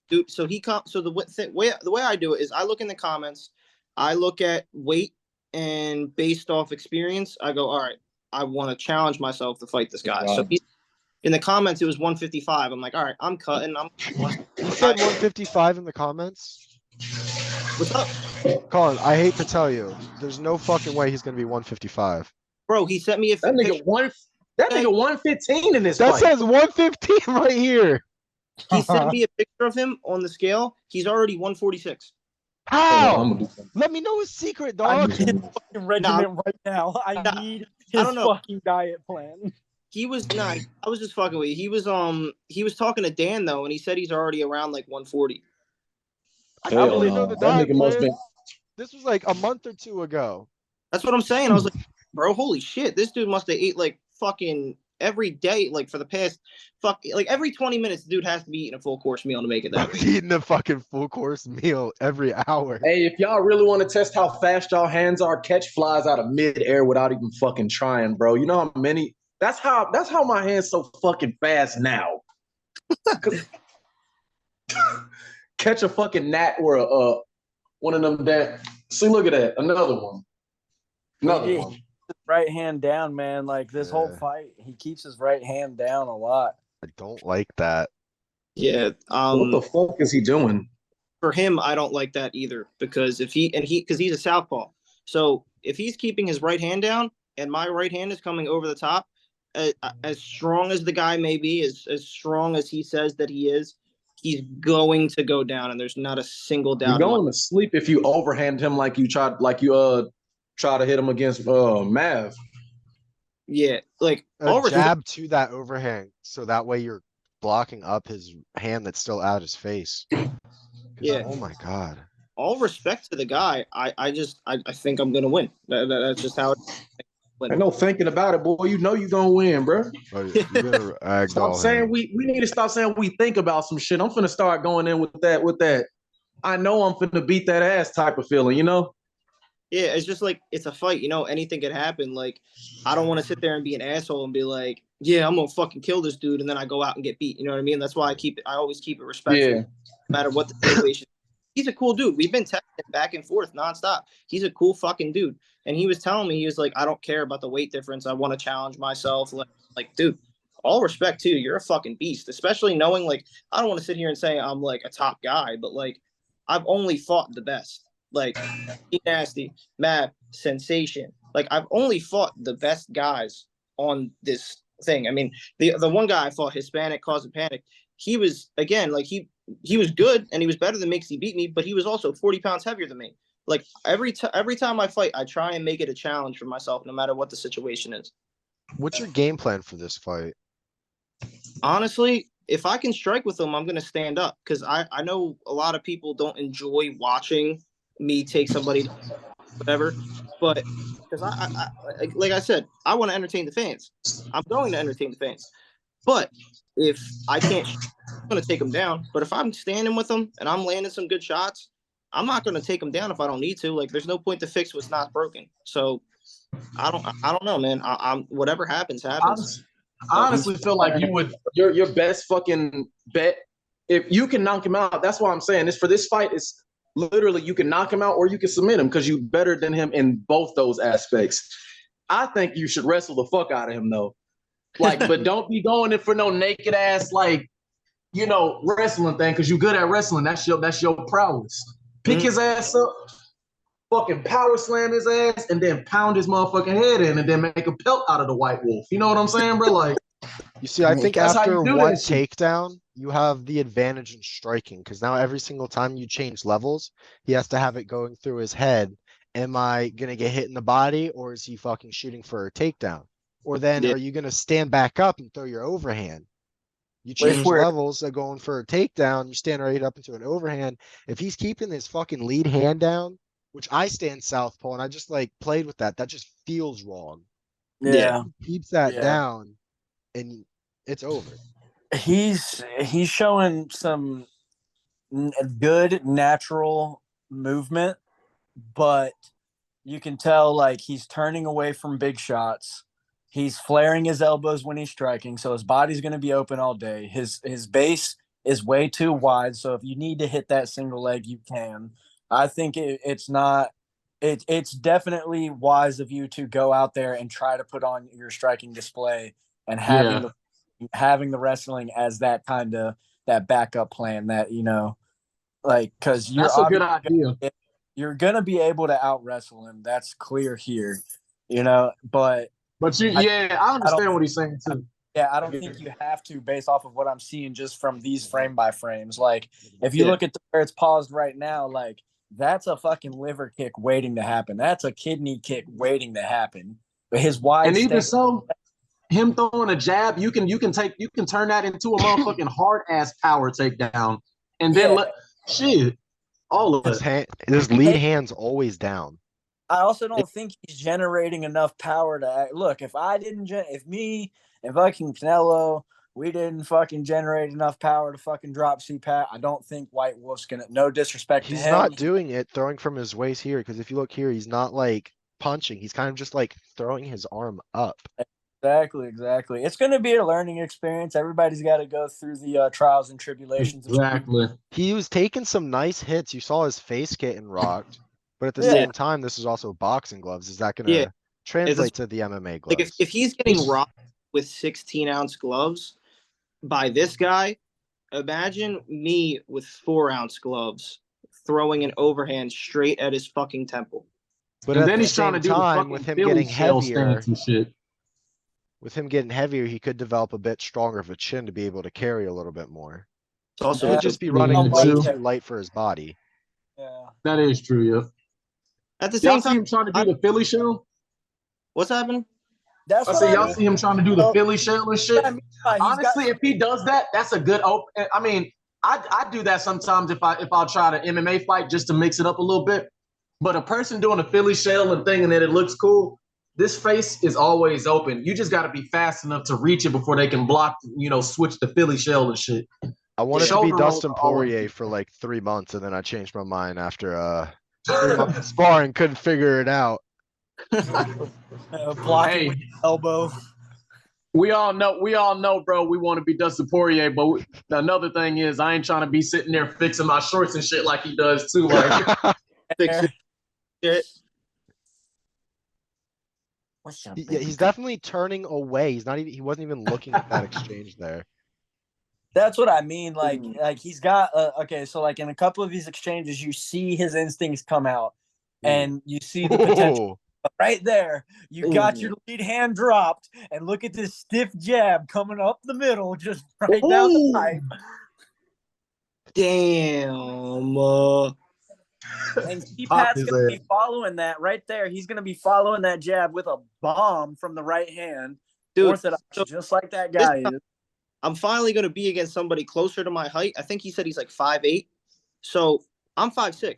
dude. So the way I do it is I look in the comments, I look at weight, and based off experience, I go, all right, I want to challenge myself to fight this guy. Wow. So in the comments, it was 155. I'm like, all right, I'm cutting. You said 155 in the comments? What's up? Colin, I hate to tell you, there's no fucking way he's gonna be 155. Bro, he sent me a that nigga 115 in this That fight. says 115 right here. He sent me a picture of him on the scale. He's already 146. How? Let me know his secret, dog. I need his fucking regimen right now. I need his fucking diet plan. He was nice. I was just fucking with you. He was talking to Dan though, and he said he's already around like 140. I really know the diet plan. This was like a month or two ago. That's what I'm saying. I was like, bro, holy shit, this dude must have ate like fucking every day, like for the past like every 20 minutes, the dude has to be eating a full course meal to make it that way. Eating a fucking full course meal every hour. Hey, if y'all really want to test how fast y'all hands are, catch flies out of midair without even fucking trying, bro. You know how many? That's how my hands so fucking fast now. Catch a fucking gnat or one of them that. See, look at that, another one. Another one. Right hand down, man. Like this whole fight, he keeps his right hand down a lot. I don't like that. Yeah. What the fuck is he doing? For him, I don't like that either because because he's a southpaw. So if he's keeping his right hand down and my right hand is coming over the top, as strong as the guy may be, as strong as he says that he is, he's going to go down, and there's not a single doubt. You're going to sleep if you overhand him like you try to hit him against Mav. Yeah, like a jab to that overhand, so that way you're blocking up his hand that's still out his face. Yeah. Oh my god. All respect to the guy. I think I'm gonna win. That's just how. Ain't no thinking about it, boy. You know you're gonna win, bro. Stop saying we need to stop saying we think about some shit. I'm finna start going in with that. I know I'm finna beat that ass type of feeling, you know? Yeah, it's just like it's a fight, you know, anything could happen. Like, I don't want to sit there and be an asshole and be like, yeah, I'm gonna fucking kill this dude, and then I go out and get beat. You know what I mean? That's why I always keep it respectful, no matter what the situation. He's a cool dude. We've been texting back and forth nonstop. He's a cool fucking dude. And he was telling me, he was like, I don't care about the weight difference. I want to challenge myself. Like, dude, all respect too. You're a fucking beast, especially knowing, like, I don't want to sit here and say I'm like a top guy, but like, I've only fought the best. Like, Nasty, Matt, Sensation. Like, I've only fought the best guys on this thing. I mean, the one guy I fought, Hispanic, Cause of Panic, he was, again, like, he was good and he was better than me because he beat me, but he was also 40 pounds heavier than me. Like every time I fight, I try and make it a challenge for myself, no matter what the situation is. What's your game plan for this fight? Honestly, if I can strike with them, I'm going to stand up because I know a lot of people don't enjoy watching me take somebody, whatever. But because I like I said, I want to entertain the fans. I'm going to entertain the fans. But if I can't, I'm going to take them down. But if I'm standing with them and I'm landing some good shots, I'm not going to take them down if I don't need to. Like, there's no point to fix what's not broken. So I don't know, man. I'm whatever happens. I honestly feel like you would your best fucking bet if you can knock him out. That's why I'm saying this for this fight. It's literally you can knock him out or you can submit him because you're better than him in both those aspects. I think you should wrestle the fuck out of him though. Like, but don't be going in for no naked ass, like, you know, wrestling thing, because you're good at wrestling. That's your prowess. Pick his ass up, fucking power slam his ass, and then pound his motherfucking head in, and then make a pelt out of the white wolf. You know what I'm saying, bro? Like, you see, I think after one takedown, you have the advantage in striking, because now every single time you change levels, he has to have it going through his head. Am I gonna get hit in the body, or is he fucking shooting for a takedown? Or then are you going to stand back up and throw your overhand? You change levels of going for a takedown. You stand right up into an overhand. If he's keeping his fucking lead hand down, which I stand southpaw, and I just like played with that. That just feels wrong. Yeah. He keeps that down, and it's over. He's showing some good natural movement, but you can tell like he's turning away from big shots. He's flaring his elbows when he's striking, so his body's going to be open all day. His base is way too wide, so if you need to hit that single leg, you can. I think it's definitely wise of you to go out there and try to put on your striking display and having the wrestling as that kind of that backup plan that, you know, like, because that's a good idea. You're going to be able to out wrestle him. That's clear here, you know, but I understand what he's saying too. Yeah, I don't think you have to based off of what I'm seeing just from these frame by frames. Like, if you look at where it's paused right now, like, that's a fucking liver kick waiting to happen. That's a kidney kick waiting to happen. But his wide and even so, him throwing a jab, you can turn that into a motherfucking hard ass power takedown, and then all of his lead hand's always down. I also don't think he's generating enough power to look. If fucking Canelo, we didn't fucking generate enough power to fucking drop CPAT, I don't think White Wolf's gonna. No disrespect to him. He's not doing it throwing from his waist here, because if you look here, he's not like punching. He's kind of just like throwing his arm up. Exactly. It's going to be a learning experience. Everybody's got to go through the trials and tribulations. Exactly. He was taking some nice hits. You saw his face getting rocked, but at the same time, this is also boxing gloves. Is that going to translate to the MMA gloves? Like if he's getting rocked with 16-ounce gloves by this guy, imagine me with 4-ounce gloves throwing an overhand straight at his fucking temple. But and at then the he's trying to do time, with him getting heavier, and shit. With him getting heavier, he could develop a bit stronger of a chin to be able to carry a little bit more. It's also He would just be running way too light for his body. Yeah, that is true. Yeah. At the same time, see him trying to do the Philly shell. What's happening? That's what y'all see him trying to do the Philly shell and shit. Honestly, if he does that, that's a good open. I mean, I do that sometimes if I'll try to MMA fight just to mix it up a little bit. But a person doing a Philly shell and thinking that it looks cool, this face is always open. You just got to be fast enough to reach it before they can block, switch the Philly shell and shit. I wanted to be Dustin Poirier for like 3 months, and then I changed my mind after 3 months of sparring, couldn't figure it out. Blocking with the elbow. We all know, bro, we want to be Dustin Poirier, but another thing is I ain't trying to be sitting there fixing my shorts and shit like he does too. Like, Fix it. Yeah, he's definitely turning away. He wasn't even looking at that exchange there. That's what I mean. Like he's got okay. So like in a couple of these exchanges, you see his instincts come out, and you see the potential right there. You got your lead hand dropped, and look at this stiff jab coming up the middle, just right down the pipe. Damn. And CPAT's going to be following that right there. He's going to be following that jab with a bomb from the right hand. Dude, orthodox, just like that guy is. I'm finally going to be against somebody closer to my height. I think he said he's like 5'8". So I'm 5'6".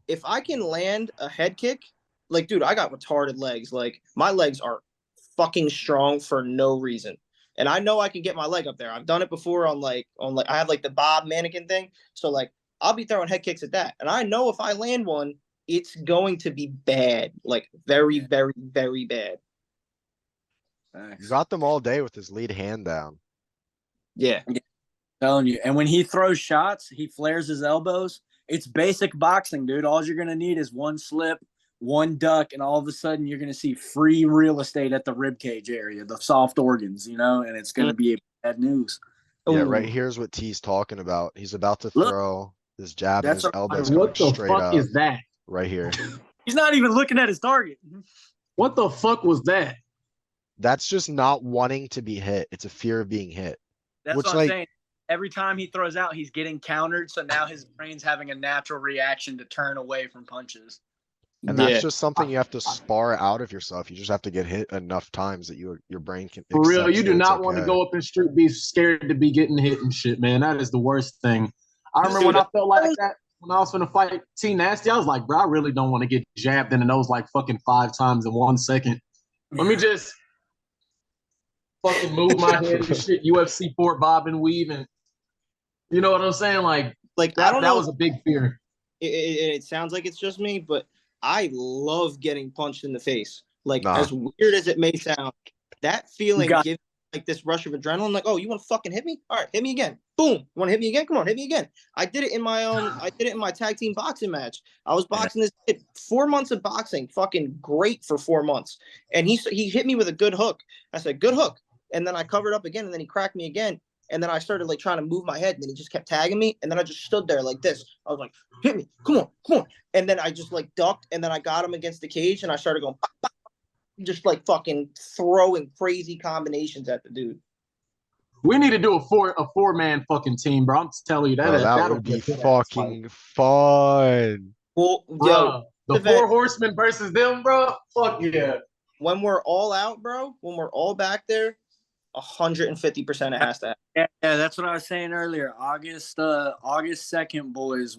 If I can land a head kick, like, dude, I got retarded legs. Like, my legs are fucking strong for no reason. And I know I can get my leg up there. I've done it before on I have like the Bob mannequin thing. So like, I'll be throwing head kicks at that. And I know if I land one, it's going to be bad. Like, very, very, very bad. He got them all day with his lead hand down. Yeah. I'm telling you. And when he throws shots, he flares his elbows. It's basic boxing, dude. All you're going to need is one slip, one duck, and all of a sudden you're going to see free real estate at the ribcage area, the soft organs, and it's going to be bad news. Yeah, right here's what T's talking about. He's about to throw his jab and his elbows what coming the straight fuck up. is that? Right here. He's not even looking at his target. What the fuck was that? That's just not wanting to be hit. It's a fear of being hit. That's what I'm saying. Every time he throws out, he's getting countered. So now his brain's having a natural reaction to turn away from punches. And that's just something you have to spar out of yourself. You just have to get hit enough times that your brain can. For real, you do not want to go up in street be scared to be getting hit and shit, man. That is the worst thing. I remember when I felt like that when I was going to fight T Nasty. I was like, bro, I really don't want to get jabbed in the nose like fucking 5 times in 1 second. Let me just fucking move my head and shit. UFC 4 bob and weave, and you know what I'm saying? Like that was a big fear. It sounds like it's just me, but I love getting punched in the face. Like, as weird as it may sound, that feeling gives like this rush of adrenaline. Like, oh, you want to fucking hit me? All right, hit me again. Boom. You want to hit me again? Come on, hit me again. I did it in my tag team boxing match. I was boxing this kid, 4 months of boxing, fucking great for 4 months. And he hit me with a good hook. I said, good hook. And then I covered up again, and then he cracked me again. And then I started like trying to move my head, and then he just kept tagging me. And then I just stood there like this. I was like, hit me, come on. And then I just like ducked, and then I got him against the cage, and I started going, pop, pop, just like fucking throwing crazy combinations at the dude. We need to do a four-man fucking team, bro. I'm telling you that would be fucking fun. Well, bro, the Four Horsemen versus them, bro. Fuck yeah. When we're all out, bro, when we're all back there, 150% it has to happen. Yeah, that's what I was saying earlier. August 2nd, boys,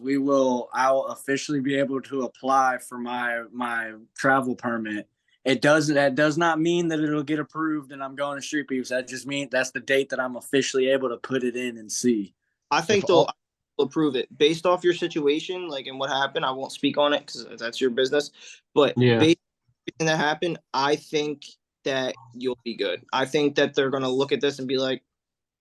I'll officially be able to apply for my travel permit. That does not mean that it'll get approved and I'm going to Street Beefs. That just means that's the date that I'm officially able to put it in and see. I think they'll approve it based off your situation, like, and what happened. I won't speak on it because that's your business. But based on everything that happened, I think that you'll be good. I think that they're gonna look at this and be like,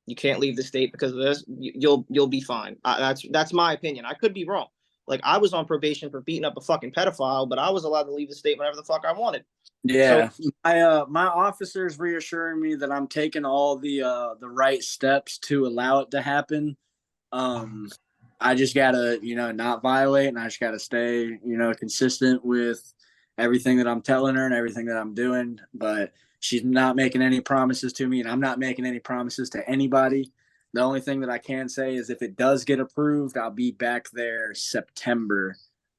you can't leave the state because of this. You'll be fine. That's my opinion. I could be wrong. Like, I was on probation for beating up a fucking pedophile, but I was allowed to leave the state whenever the fuck I wanted. Yeah, so, my officer's reassuring me that I'm taking all the right steps to allow it to happen. I just gotta, not violate, and I just gotta stay, consistent with everything that I'm telling her and everything that I'm doing. But she's not making any promises to me, and I'm not making any promises to anybody. The only thing that I can say is if it does get approved, I'll be back there September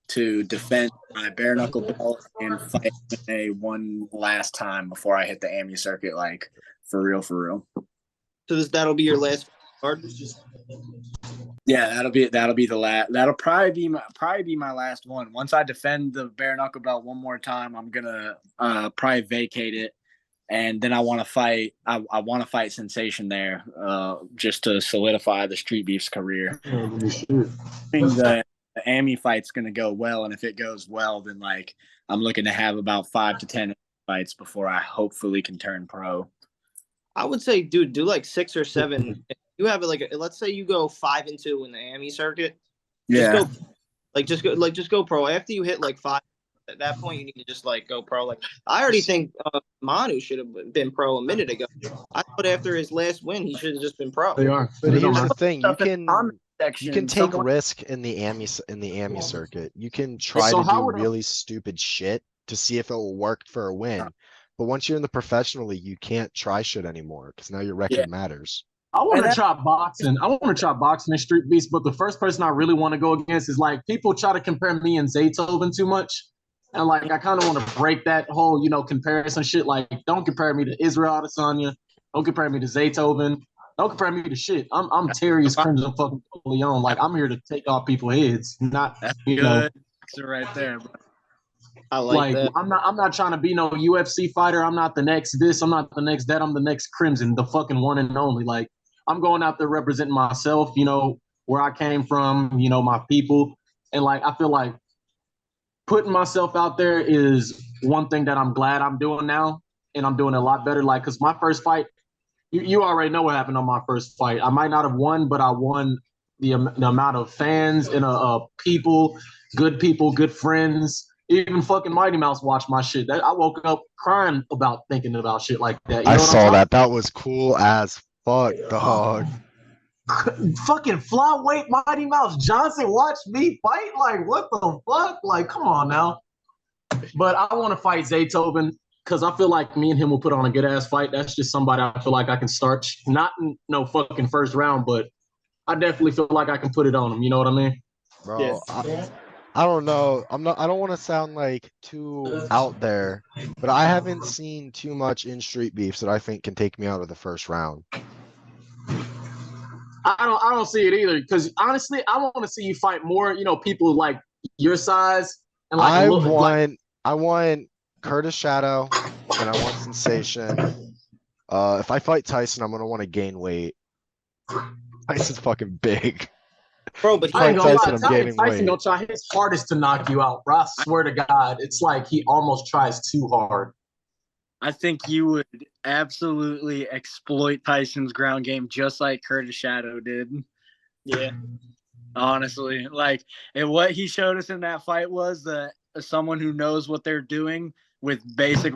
to defend my bare knuckle belt and fight MMA one last time before I hit the AMU circuit, like for real. So that'll be your last card? Yeah, that'll be the last. That'll probably be my last one. Once I defend the bare knuckle belt one more time, I'm gonna probably vacate it, and then I want to fight. I want to fight Sensation there, just to solidify the Street Beefs career. I think the AMI fight's gonna go well, and if it goes well, then like I'm looking to have about 5 to 10 fights before I hopefully can turn pro. I would say, dude, do like 6 or 7. You have let's say you go 5-2 in the AMI circuit. Just go pro. After you hit like 5, at that point you need to just like go pro. Like, I already think Manu should have been pro a minute ago. I thought after his last win he should have just been pro. They are. But here's the thing: you can take risk in the AMI circuit. You can try to do really stupid shit to see if it will work for a win. But once you're in the professional league, you can't try shit anymore because now your record matters. I want to try boxing. I want to try boxing in Street Beefs, but the first person I really want to go against is like people try to compare me and Zaytoven too much. And like, I kind of want to break that whole, comparison shit. Like, don't compare me to Israel Adesanya. Don't compare me to Zaytoven. Don't compare me to shit. I'm Terrius Crimson fucking Leon. Like, I'm here to take off people's heads, not, Good. Right there, bro. I like that. I'm not trying to be no UFC fighter. I'm not the next this. I'm not the next that. I'm the next Crimson, the fucking one and only. Like, I'm going out there representing myself, where I came from, my people. And like, I feel like putting myself out there is one thing that I'm glad I'm doing now. And I'm doing a lot better. Like, cause my first fight, you already know what happened on my first fight. I might not have won, but I won the amount of fans and people, good friends. Even fucking Mighty Mouse watched my shit. I woke up crying about thinking about shit like that. I saw that. That was cool as fuck, dog. Fucking flyweight Mighty Mouse Johnson watched me fight? Like, what the fuck? Like, come on now. But I want to fight Zaytoven because I feel like me and him will put on a good-ass fight. That's just somebody I feel like I can start. Not in no fucking first round, but I definitely feel like I can put it on him. You know what I mean? Bro, I don't know. I don't want to sound like too out there, but I haven't seen too much in Street Beefs that I think can take me out of the first round. I don't see it either because honestly, I want to see you fight more. People like your size and like I want Curtis Shadow and I want Sensation. If I fight Tyson, I'm gonna want to gain weight. Tyson's fucking big. Bro, but I ain't gonna lie, Tyson gonna try his hardest to knock you out, bro. I swear to God, it's like he almost tries too hard. I think you would absolutely exploit Tyson's ground game just like Curtis Shadow did. Yeah. Honestly, like, and what he showed us in that fight was that someone who knows what they're doing with basic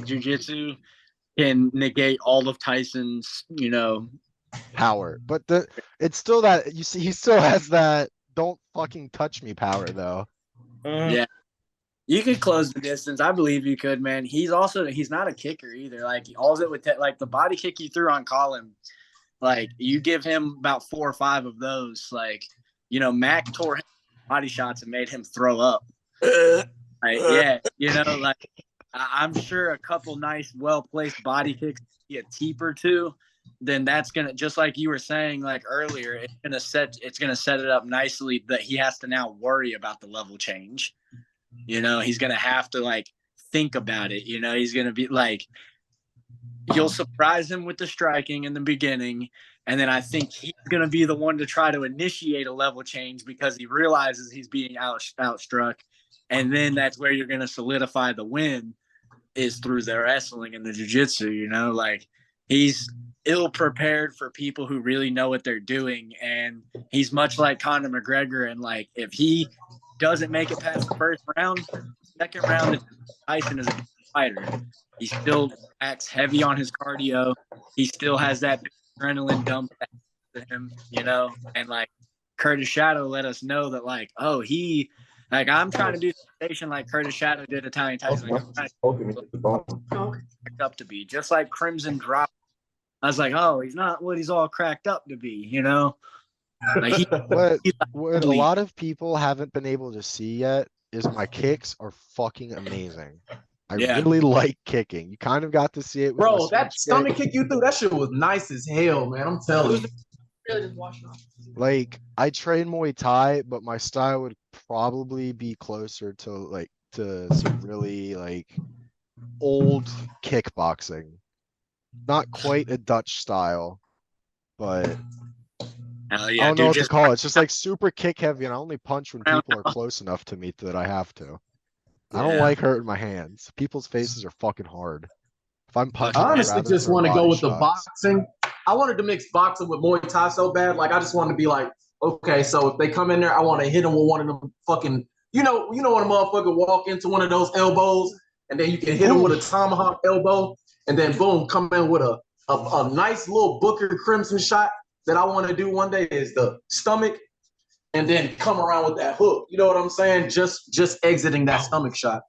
jiu-jitsu can negate all of Tyson's, power. But it's still that you see he still has that don't fucking touch me power though. Yeah. You could close the distance. I believe you could, man. He's not a kicker either. Like, all it would like the body kick you threw on Colin, like, you give him about 4 or 5 of those, like, Mac tore him body shots and made him throw up. Like, yeah, like, I'm sure a couple nice, well-placed body kicks, a teep or two, then that's gonna, just like you were saying like earlier, it's gonna set it up nicely that he has to now worry about the level change. You know, he's gonna have to like think about it. You know, he's gonna be like, you'll surprise him with the striking in the beginning, and then I think he's gonna be the one to try to initiate a level change because he realizes he's being outstruck, and then that's where you're gonna solidify the win, is through the wrestling and the jiu-jitsu. You know, like he's ill prepared for people who really know what they're doing, and he's much like Conor McGregor. And like, if he doesn't make it past the first round, second round, Tyson is a fighter. He still acts heavy on his cardio. He still has that adrenaline dump to him, you know. And like Curtis Shadow let us know that, like, oh, he, like, I'm trying to do sensation like Curtis Shadow did Italian Tyson. Like, up to be just like Crimson Drop. I was like, oh, he's not what he's all cracked up to be, you know. Like what a lot of people haven't been able to see yet is my kicks are fucking amazing. I really like kicking. You kind of got to see it with bro. That stomach kick you threw, that shit was nice as hell, man. I'm telling you. Really just washing off. Like, I train Muay Thai, but my style would probably be closer to some really like old kickboxing. Not quite a Dutch style, but hell I yeah, don't know dude, what to call it. It's just like super kick heavy, and I only punch when people are close enough to me that I have to. I don't like hurting my hands. People's faces are fucking hard. If I'm punching, I honestly just want to go with the boxing. I wanted to mix boxing with Muay Thai so bad. Like, I just wanted to be like, okay, so if they come in there, I want to hit them with one of them fucking, you know when a motherfucker walk into one of those elbows, and then you can hit him with a tomahawk elbow, and then boom, come in with a nice little Booker Crimson shot. That I want to do one day is the stomach, and then come around with that hook. You know what I'm saying? Just exiting that stomach shot.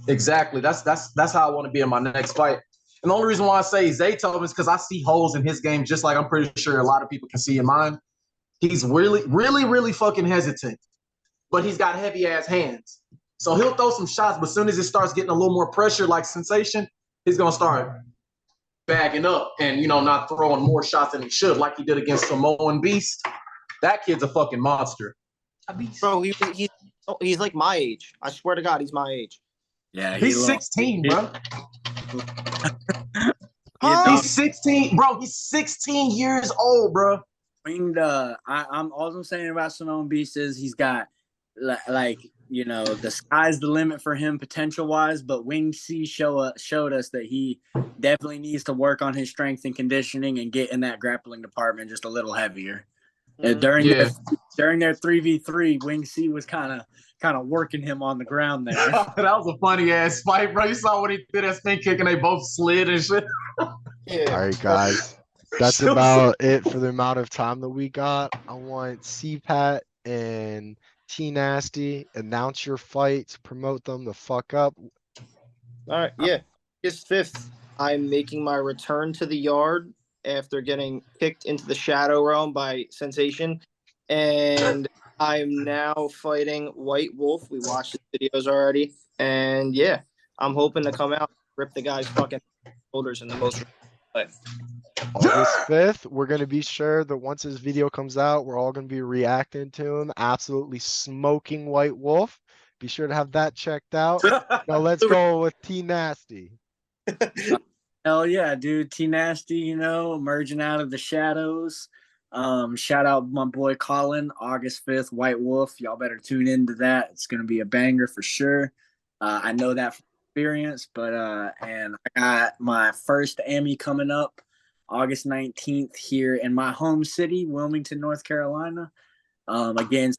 Exactly. That's how I want to be in my next fight. And the only reason why I say Zaytov is because I see holes in his game, just like I'm pretty sure a lot of people can see in mine. He's really, really, really fucking hesitant, but he's got heavy ass hands. So he'll throw some shots, but as soon as it starts getting a little more pressure, like sensation, he's gonna start bagging up and not throwing more shots than he should, like he did against Samoan Beast. That kid's a fucking monster. Bro, he's like my age. I swear to God, he's my age. Yeah, he's 16, bro. He's 16, bro. He's 16 years old, bro. I'm all I'm saying about Simone Beast is he's got like the sky's the limit for him potential wise, but Wing C showed us that he definitely needs to work on his strength and conditioning and get in that grappling department just a little heavier. During their 3v3, Wing C was kind of working him on the ground there. That was a funny ass fight, bro. You saw when he did that spin kick and they both slid and shit. Yeah. All right, guys. That's about it for the amount of time that we got. I want CPAT and T Nasty announce your fights, promote them the fuck up. All right, yeah. August 5th, I'm making my return to the yard after getting kicked into the shadow realm by Sensation, and I'm now fighting White Wolf. We watched the videos already, and yeah, I'm hoping to come out and rip the guy's fucking shoulders in the most way. August 5th, we're going to be sure that once his video comes out, we're all going to be reacting to him, absolutely smoking White Wolf. Be sure to have that checked out. Now let's go with T Nasty. Hell yeah, dude. T Nasty, emerging out of the shadows. Shout out my boy Colin, August 5th, White Wolf. Y'all better tune into that. It's going to be a banger for sure. I know that from experience, but and I got my first Emmy coming up August 19th here in my home city, Wilmington, North Carolina. Again,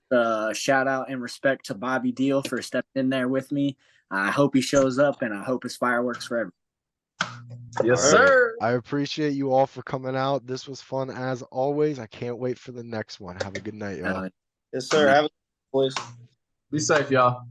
shout out and respect to Bobby Deal for stepping in there with me. I hope he shows up, and I hope his fireworks forever. Yes, sir. I appreciate you all for coming out. This was fun as always. I can't wait for the next one. Have a good night, y'all. Yes, sir. Have a good, boys. Be safe, y'all.